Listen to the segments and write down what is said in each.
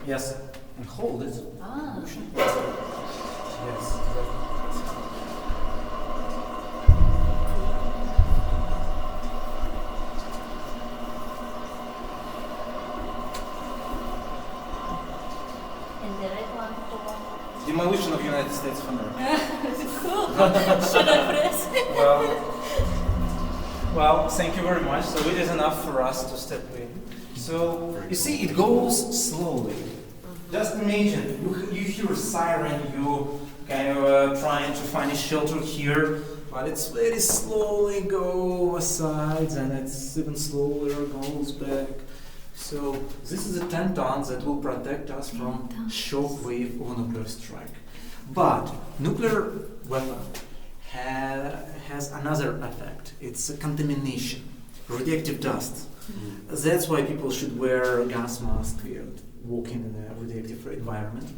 Yes, and hold it. Ah. Motion. Yes. And the red one for Demolition of United States of America. cool. Should I press? Well, thank you very much. So it is enough for us to step in. So you see, it goes slowly. Just imagine you hear a siren, you kind of trying to find a shelter here, but it's very slowly go aside, and it's even slower goes back. So this is a 10 tons that will protect us from shock wave of a nuclear strike. But nuclear weapon has another effect. It's a contamination, radioactive dust. That's why people should wear gas masks and walk in a radioactive environment.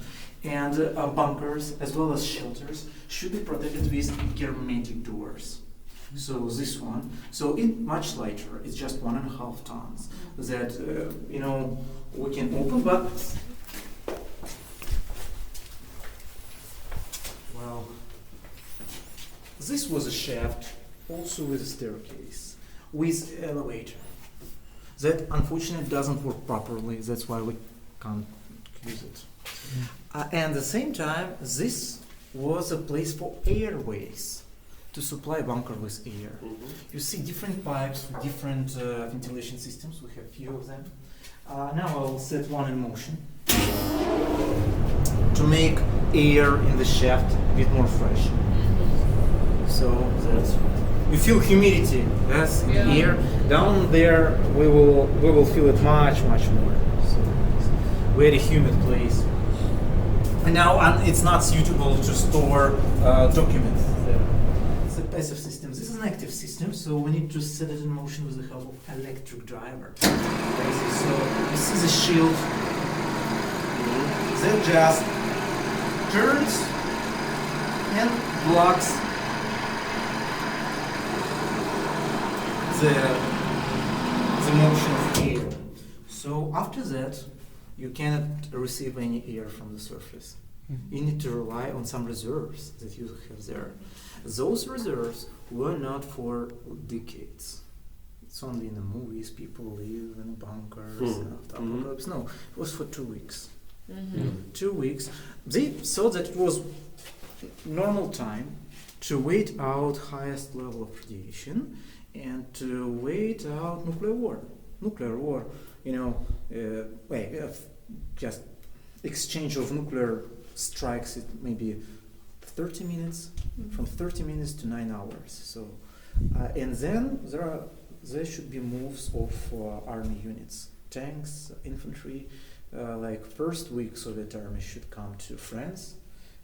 And bunkers, as well as shelters, should be protected with hermetic doors. So this one, so it's much lighter. It's just 1.5 tons that we can open, but well, this was a shaft, also with a staircase, with elevator. That unfortunately doesn't work properly. That's why we can't use it. And at the same time, this was a place for airways to supply bunker with air. You see different pipes, different ventilation systems. We have few of them. Now I'll set one in motion to make air in the shaft a bit more fresh. So that's you feel humidity, yes, in the air. Down there we will feel it much more. So it's a very humid place. And now it's not suitable to store documents there. It's a passive system. This is an active system, so we need to set it in motion with the help of electric driver. So you see the shield that just turns and blocks the motion of air. So after that, you cannot receive any air from the surface. You need to rely on some reserves that you have there. Those reserves were not for decades. It's only in the movies people live in bunkers after apocalypse. No, it was for 2 weeks. 2 weeks. They thought that it was normal time to wait out highest level of radiation and to wait out nuclear war. Nuclear war, just exchange of nuclear strikes, it may be 30 minutes, from 30 minutes to 9 hours. So, and then there should be moves of army units, tanks, infantry. Like first week, Soviet army should come to France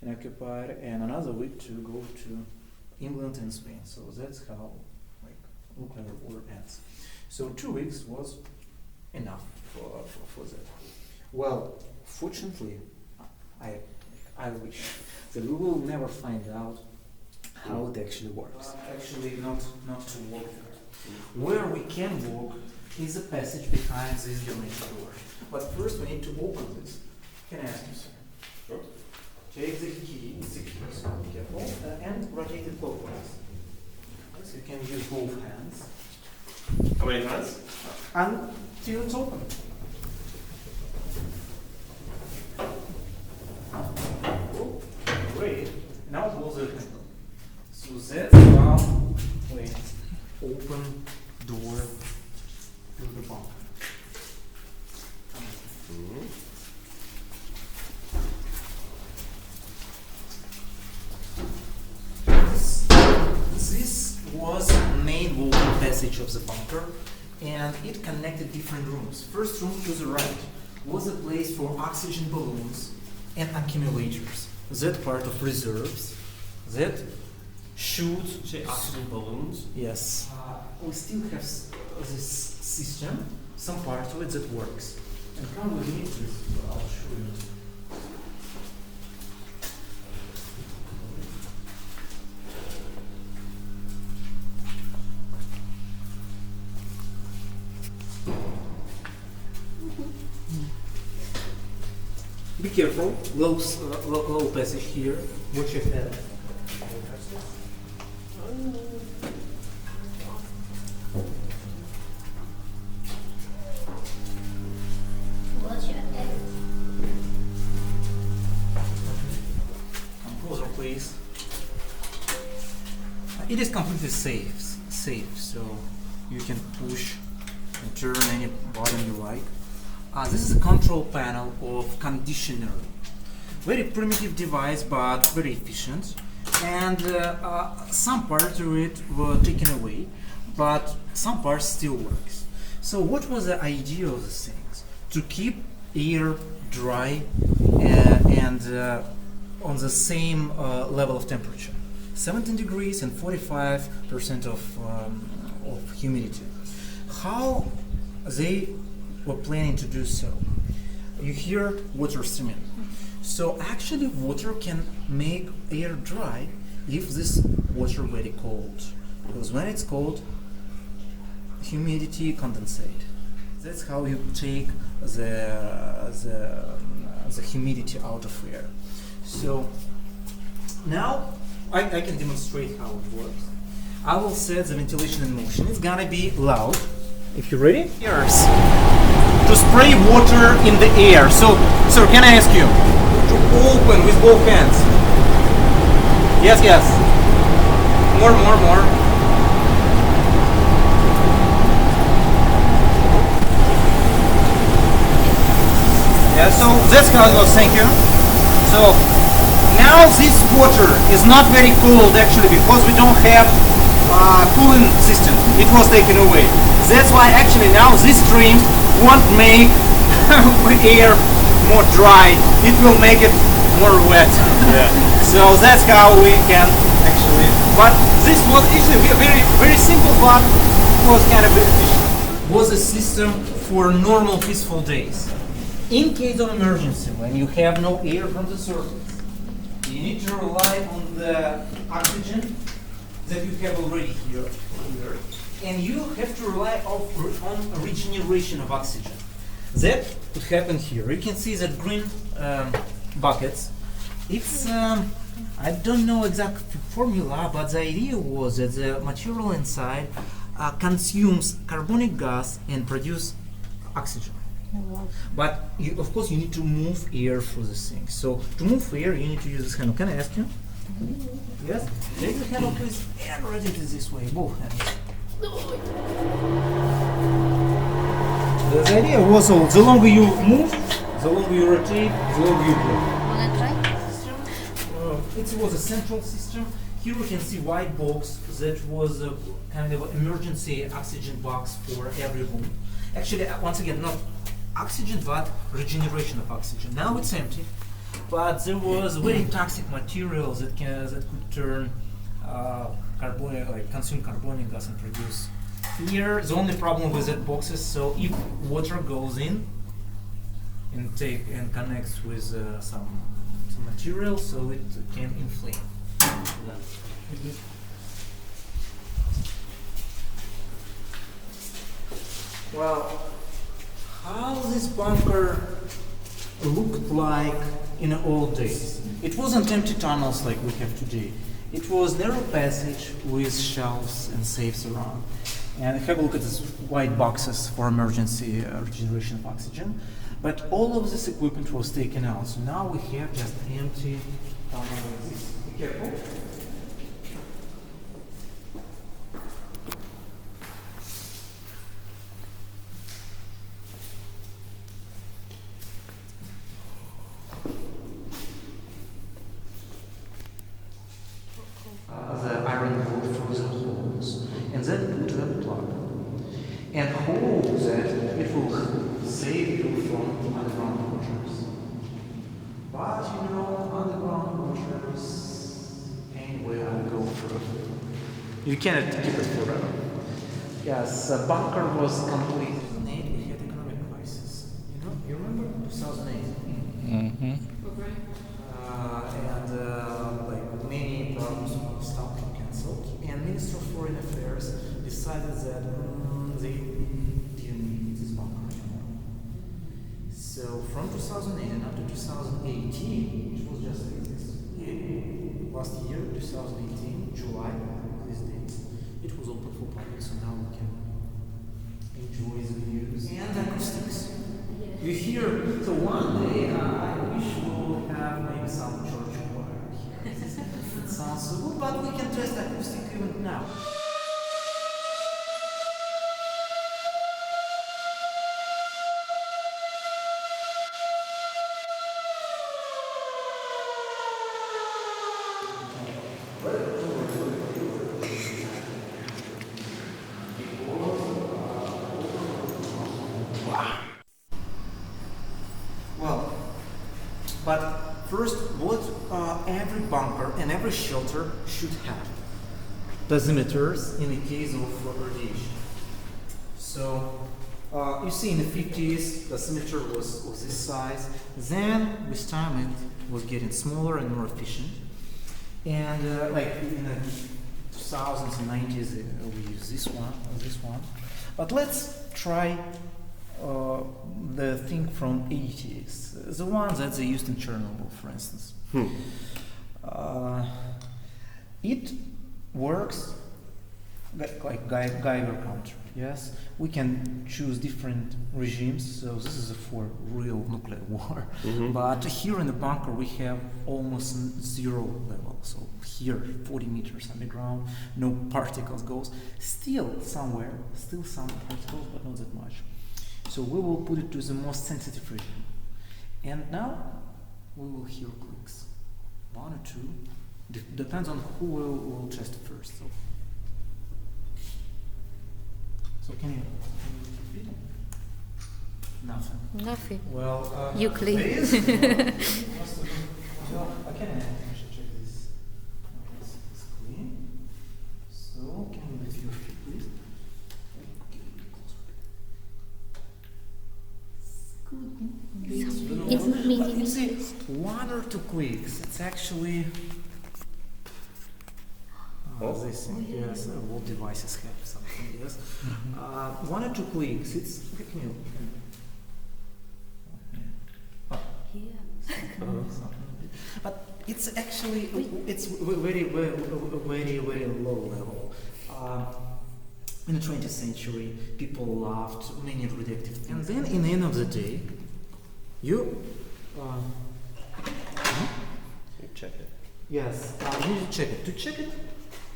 and occupy it, and another week to go to England and Spain. So that's how nuclear war ends. So 2 weeks was enough for that. Well, fortunately, I wish that we will never find out how it actually works. Actually, not to walk there. Where we can walk is a passage behind this hermetic door. But first, we need to open this. Can I ask you, sir? Sure. Take the key, so be careful, and rotate it clockwise. So you can use both hands. How many times? Until it's open. Oh, great. Now close it. So that's one way. Open door to the bunker. This was main walking passage of the bunker, and it connected different rooms. First room to the right was a place for oxygen balloons and accumulators. That part of reserves that should Say oxygen balloons. yes. We still have this system, some part of it that works. And come with me, please. I'll show you. Be careful, low passage here. Watch your head. What's your head? Come closer, please. It is completely safe, so you can push and turn any button you like. This is a control panel of conditioner. Very primitive device, but very efficient. And some parts of it were taken away, but some parts still works. So what was the idea of these things? To keep air dry and on the same level of temperature. 17 degrees and 45% of humidity. How they were planning to do so? You hear water streaming. So actually water can make air dry if this water very cold. Because when it's cold, humidity condensate. That's how you take the humidity out of air. So now I can demonstrate how it works. I will set the ventilation in motion. It's gonna be loud. If you're ready, here's to spray water in the air. So, sir, can I ask you to open with both hands? Yes, yes. More. Yeah, so that's how it goes. Thank you. So now this water is not very cold actually because we don't have cooling system. It was taken away. That's why actually now this stream won't make air more dry. It will make it more wet. Yeah. So that's how we can actually. But this was actually very simple, but it was kind of beneficial. Was a system for normal peaceful days. In case of emergency, when you have no air from the surface, you need to rely on the oxygen that you have already here. And you have to rely on regeneration of oxygen. That could happen here. You can see that green buckets. It's I don't know exact formula, but the idea was that the material inside consumes carbonic gas and produce oxygen. But of course you need to move air through this thing. So to move air you need to use this handle. Can I ask you? Yes? Take the handle please and rotate it this way, both hands. The idea was the longer you move, the longer you rotate, the longer you blow. Wanna try? It was a central system. Here we can see white box that was a kind of emergency oxygen box for every room. Actually, once again, not oxygen, but regeneration of oxygen. Now it's empty, but there was very toxic materials that could turn consume carbonic gas and produce air. The only problem with that box is so if water goes in and connects with some material, so it can inflame. Well, how this bunker looked like in the old days. It wasn't empty tunnels like we have today. It was narrow passage with shelves and safes around. And have a look at these white boxes for emergency regeneration of oxygen. But all of this equipment was taken out. So now we have just empty tunnel like this. Be careful. The iron rod through the holes and then put the plug and hope that it will save you from underground waters. But you know, underground waters anyway will go through. You cannot keep it forever. Yes, the bunker was complete. In 2008 we had economic crisis. You remember 2008? Mm-hmm. And many programs were stopped and cancelled. And Minister of Foreign Affairs decided that they didn't need this bunker anymore. So from 2008 up to 2018, which was just like this. Yeah. Last year, 2018, July, this date, it was open for public, so now we can enjoy the views and acoustics. You hear, so one day I wish we'll have maybe some church choir here. It sounds so good, but we can test acoustic even now. Well, but first, what every bunker and every shelter should have: dosimeters in the case of radiation. So you see, in the 50s, dosimeter was this size. Then with time, it was getting smaller and more efficient. And like in the 2000s and 90s, we use this one. But let's try the thing from 80s, the one that they used in Chernobyl, for instance. It works like Geiger counter. Yes, we can choose different regimes. So this is for real nuclear war. But here in the bunker we have almost zero level. So here 40 meters underground, no particles goes. Still some particles, but not that much. So we will put it to the most sensitive regime. And now we will hear clicks. One or two. Depends on who will test first. So can you repeat? Nothing. Nothing. Well, You clean. there is, well, I should check this. It's clean. So can you lift your feet, please? It's not meaning. You see, one or two clicks. It's actually. This thing, yes, all devices have something, yes. One or two clicks, it's. But it's actually, it's very, very low level. In the 20th century, people loved many radioactive things. And then, in the end of the day, you check it. Yes, you need to check it. To check it,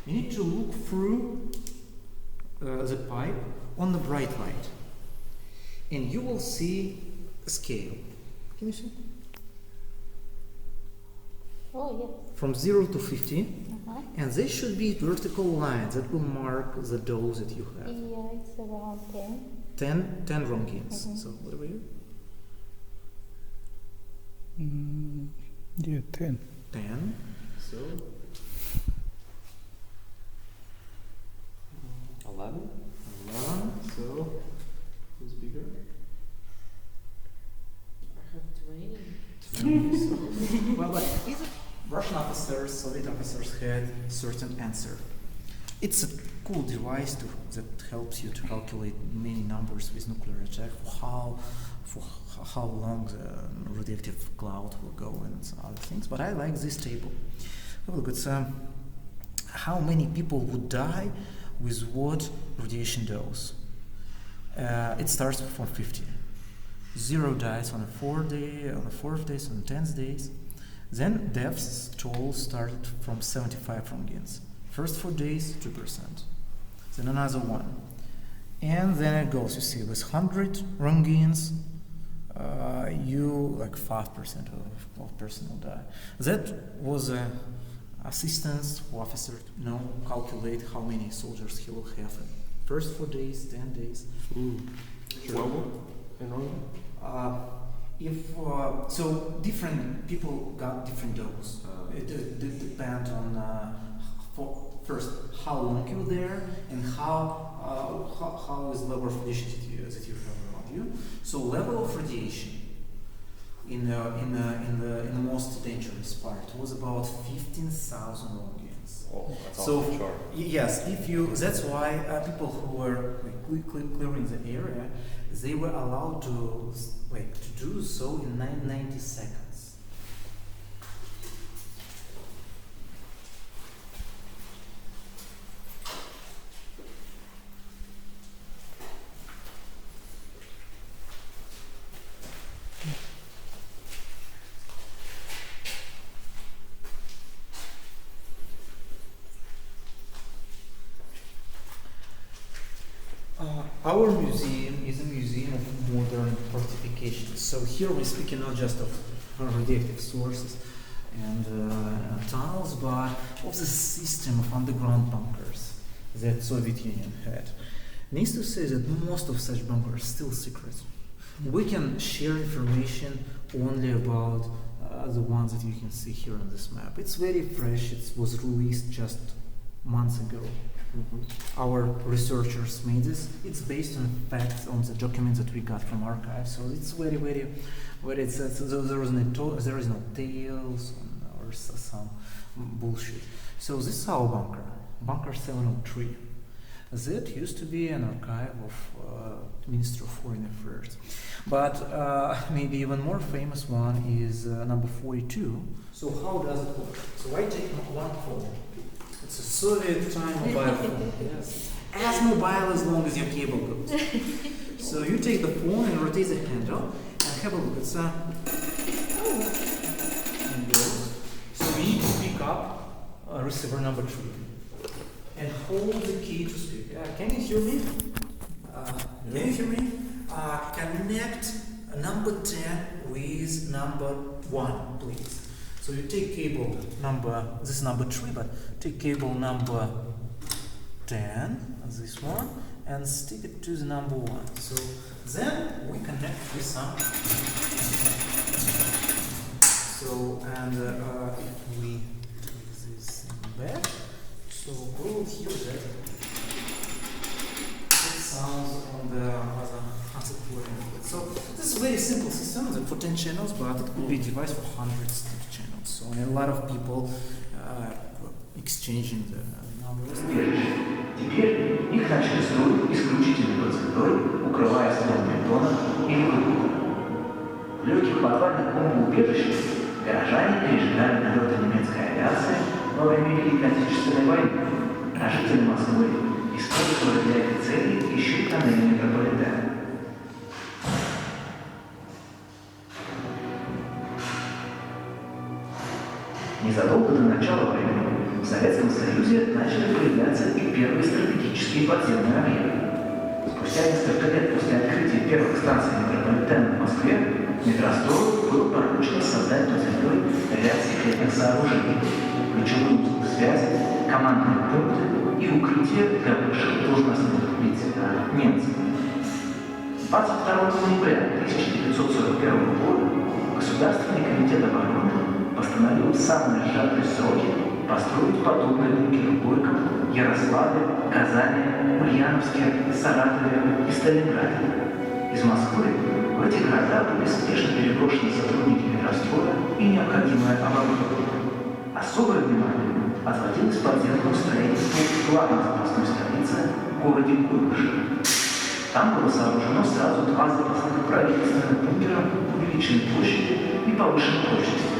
you need to look through the pipe on the bright light, and you will see a scale. Can you see? Oh, yes. From 0 to 50, and there should be vertical lines that will mark the dose that you have. Yeah, it's around 10. 10 Roentgens. So what about you? Yeah, 10. 10. So 11? 11. So who's bigger? I have 20. 20. So, well, but is it Russian officers, Soviet officers had certain answer. It's a cool device that helps you to calculate many numbers with nuclear attack for how long the radioactive cloud will go and other things. But I like this table. Have a look at how many people would die with what radiation dose. It starts from 50. 0 dies on the 4th day, on the 4th days, on the 10th days. Then deaths toll started from 75 Roentgens. First 4 days, 2%. Then another one. And then it goes, you see, with 100 Roentgens, you, like 5% of person will die. That was assistance for officer to calculate how many soldiers he will have in first 4 days, 10 days. Sure. So different people got different doses. It depends on first how long you're there and how is level of radiation that you have around you. So level of radiation in the most dangerous part was about 15,000 Roentgen. seconds. Oh, that's So, off the chart. Yes, if you, that's why people who were clearing the area, they were allowed to do so in 90 seconds. Our museum is a museum of modern fortifications. So here we're speaking not just of radioactive sources and tunnels, but of the system of underground bunkers that Soviet Union had. Needs to say that most of such bunkers are still secret. We can share information only about the ones that you can see here on this map. It's very fresh. It was released just months ago. Our researchers made this. It's based on facts, on the documents that we got from archives. So it's very, very, it's so there is no tales or some bullshit. So this is our bunker, Bunker 703. That used to be an archive of Ministry of Foreign Affairs. But maybe even more famous one is number 42. So how does it work? So I take one phone. It's a Soviet time mobile phone. Yes. As mobile as long as your cable goes. So you take the phone and rotate the handle and have a look. It's and goes. So we need to pick up receiver number 3 and hold the key to speak. Can you hear me? Can you hear me? Connect number 10 with number 1, please. So you take cable number, this is number 3, but take cable number 10, this one, and stick it to the number 1. So then we connect with some. So, and if we take this thing back, so we will hear that it sounds on the other port. So this is a very simple system, there are 10 channels, but it could be a device for hundreds of channels. So a lot of people exchanging the numbers. Теперь их начали строить исключительной процедурой, укрываясь от бетона и выхода. В легких подвальных бомбоубежищах горожане пережидали налеты немецкой авиации во время Великой Отечественной войны, а жители Москвы использовали для этой цели еще и тоннели метрополитена. Незадолго до начала войны в Советском Союзе начали появляться и первые стратегические подземные объекты. Спустя несколько лет после открытия первых станций метрополитена в Москве, метрострою было поручено создать под землей ряд секретных сооружений, ключевые узлы связи, командные пункты и укрытия для высших должностных лиц немцев. 22 ноября 1941 года Государственный комитет обороны постановил в самые сжатые сроки построить подобные бункеры в Горьком, Ярославле, Казани, Ульяновске, Саратове и Сталинграде. Из Москвы в эти города были спешно переброшены сотрудники метростроя и необходимое оборудование. Особое внимание отводилось подземному строительству главной запасной столицы в городе Куйбышеве. Там было сооружено сразу 2 запасных правительственных бункера увеличенной площади и повышенной прочности.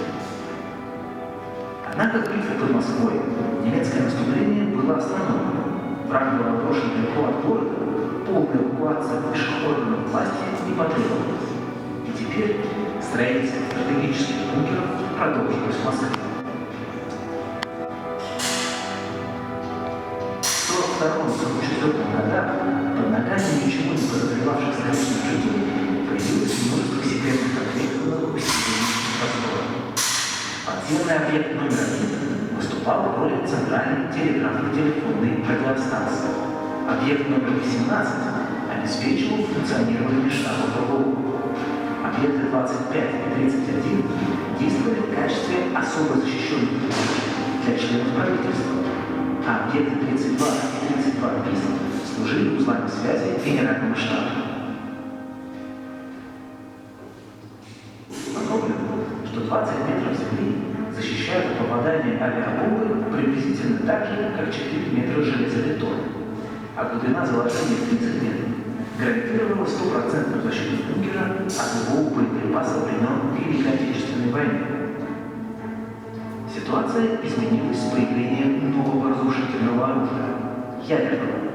Однако в битве под Москвой немецкое наступление было остановлено. Враг был отброшен далеко от города, полная эвакуация высших органов власти не потребовалась. И теперь строительство стратегических бункеров продолжилось в Москве. В 1942-1944 годах под ногами ничего не подозревавших столичных жителей появилось множество секретных объектов на усиленных разборах. Подземный объект номер 1 выступал в роли центральной телеграфно-телефонной радиостанции. Объект номер 18 обеспечивал функционирование штаба ПВО. Объекты 25 и 31 действовали в качестве особо защищенных для членов правительства, а объекты 32 и 32 bis служили узлами связи генерального штаба. Напомню, что 20 метров земли защищают от попадания авиабомбы приблизительно так же, как 4 метра железобетона, а глубина заложения в 30 метров гарантировала стопроцентную защиту бункера от любого боеприпаса времен Великой Отечественной войны. Ситуация изменилась с появлением нового разрушительного оружия – ядерного.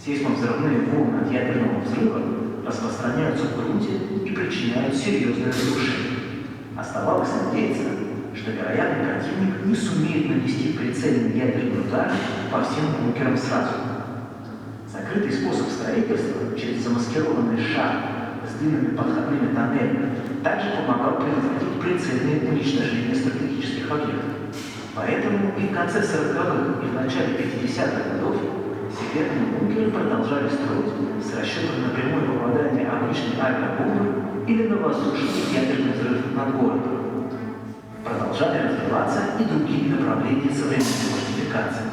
Сейсмовзрывные волны от ядерного взрыва распространяются в грунте и причиняют серьезное разрушение. Оставалось надеяться, что вероятный противник не сумеет нанести прицельный ядерный удар по всем бункерам сразу. Закрытый способ строительства через замаскированный шар с длинными подходными тоннелями также помогал предотвратить прицельное уничтожение стратегических объектов. Поэтому и в конце 40-х, и в начале 50-х годов секретные бункеры продолжали строить с расчетом на прямое попадание обычной авиабомбы или на воздушный ядерный взрыв над городом. Продолжали развиваться и другие направления современной фортификации.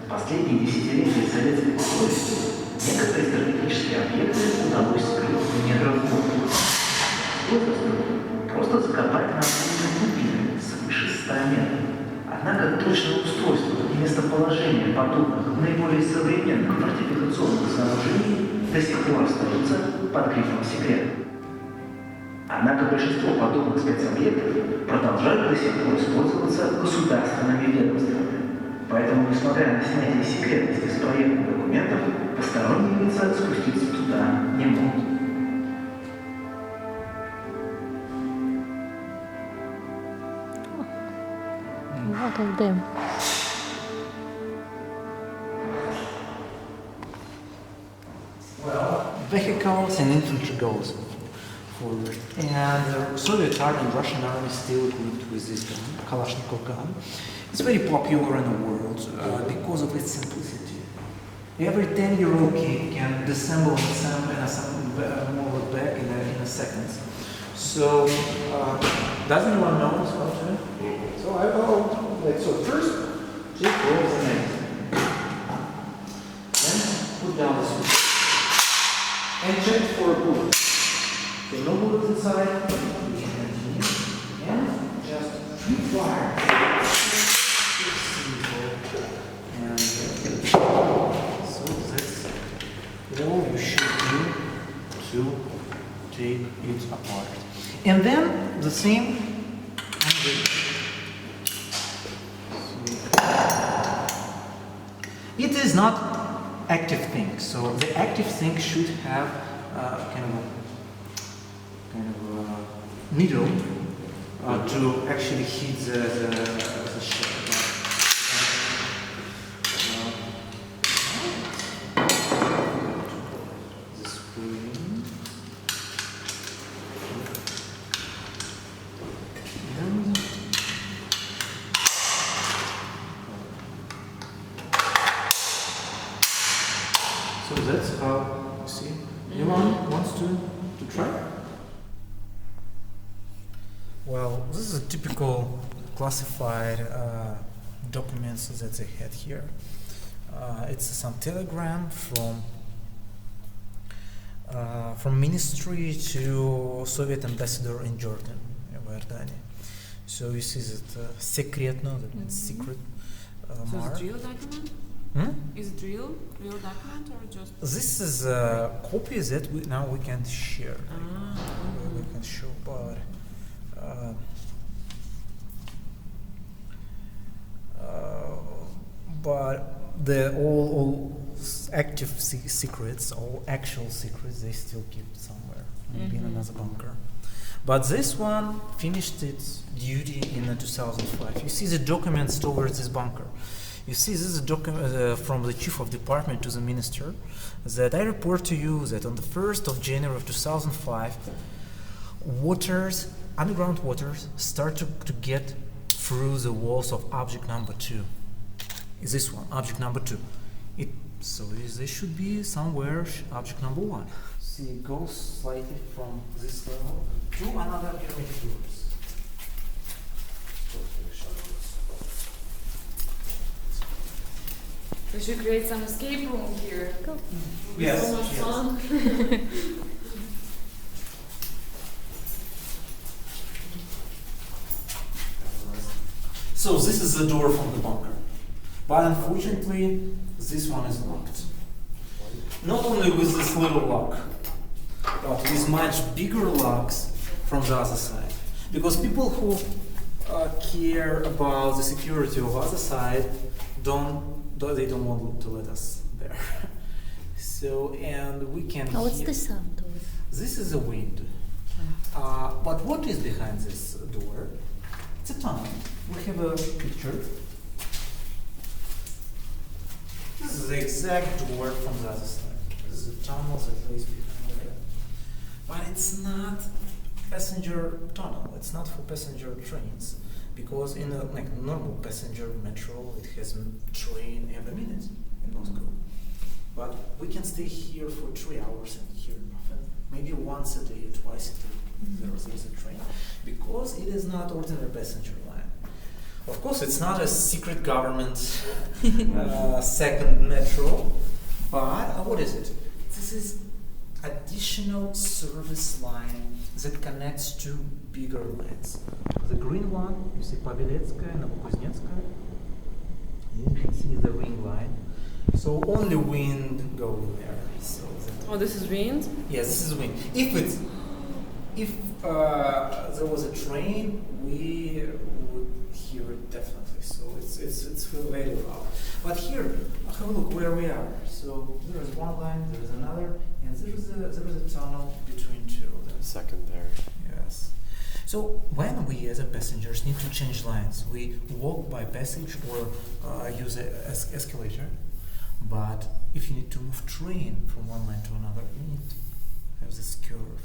В последние десятилетия советской истории некоторые стратегические объекты удалось скрыть в недрах воздуха. Просто закопать на глубины свыше 100 метров. Однако точное устройство и местоположение подобных наиболее современных фортификационных сооружений до сих пор остаются под грифом секрета. Однако большинство подобных спецобъектов продолжают до сих пор использоваться государственными ведомствами. Поэтому, несмотря на снятие секретности с проектных документов, посторонние лица спуститься туда не могут. A lot of them. Well, vehicles and infantry goes forward. And the Soviet army and Russian army still equipped with this gun, Kalashnikov gun. It's very popular in the world because of its simplicity. Every 10-year-old kid can disassemble and assemble it back in a second. So, does anyone know how to? So first, just roll the neck. Then put down the switch. And check for a bullet. If no bullet inside, you can continue. And just fire. It's simple. And so that's all you should do to take it apart. And then the same on the it is not active thing, so the active thing should have kind of a needle to actually hit the shell. The spring. And so that's how you see. Anyone wants to try? Well, this is a typical classified documents that they had here. It's some telegram from ministry to Soviet ambassador in Jordan, Iordania. So you see that secretno, that means secret So mark. it's real document? Is it real document or just? This is a copy that we can share. Ah. We can show, but the all active secrets, all actual secrets, they still keep somewhere, maybe in another bunker. But this one finished its duty in 2005. You see the documents towards this bunker. You see, this is a document from the chief of department to the minister that I report to you that on the 1st of January of 2005, underground waters start to get through the walls of object number 2. Is this one, object number 2. So this should be somewhere object number 1. See, it goes slightly from this level to another pyramid floors. We should create some escape room here. Yes, So much yes. fun. So this is the door from the bunker, but unfortunately this one is locked. Not only with this little lock, but with much bigger locks from the other side. Because people who care about the security of other side they don't want to let us there. So, and we can What's hear. the sound of it? This is a wind. But what is behind this door? It's a tunnel. We have a picture. This is the exact door from the other side. This is a tunnel that lays behind there. But it's not passenger tunnel. It's not for passenger trains. Because in a normal passenger metro, it has a train every minute in Moscow. But we can stay here for 3 hours and hear nothing. Maybe once a day, twice a day, there is a train. Because it is not ordinary passenger line. Of course, it's not a secret government second metro, but what is it? This is additional service line that connects two bigger lines. The green one, you see Paveletskaya, Novokuznetskaya. You can see the ring line. So only wind goes there. So Oh, this is wind? yes, this is wind. If there was a train, we would hear it definitely. So it's very loud. But here, have a look where we are. So there is one line, there is another, and there is a tunnel between two of them. Second there. Yes. So when we as a passengers need to change lines, we walk by passage or use an escalator. But if you need to move train from one line to another, you need to have this curve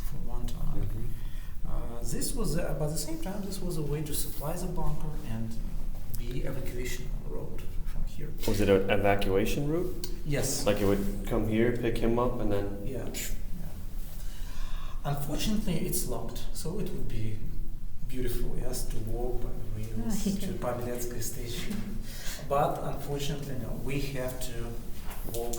from one to another. This was, but at the same time, this was a way to supply the bunker and be evacuation road from here. Was it an evacuation route? Yes. Like it would come here, pick him up, and then. Yeah. Unfortunately, it's locked, so it would be beautiful, yes, to walk by the rails to Paveletskaya station. But unfortunately, no, we have to walk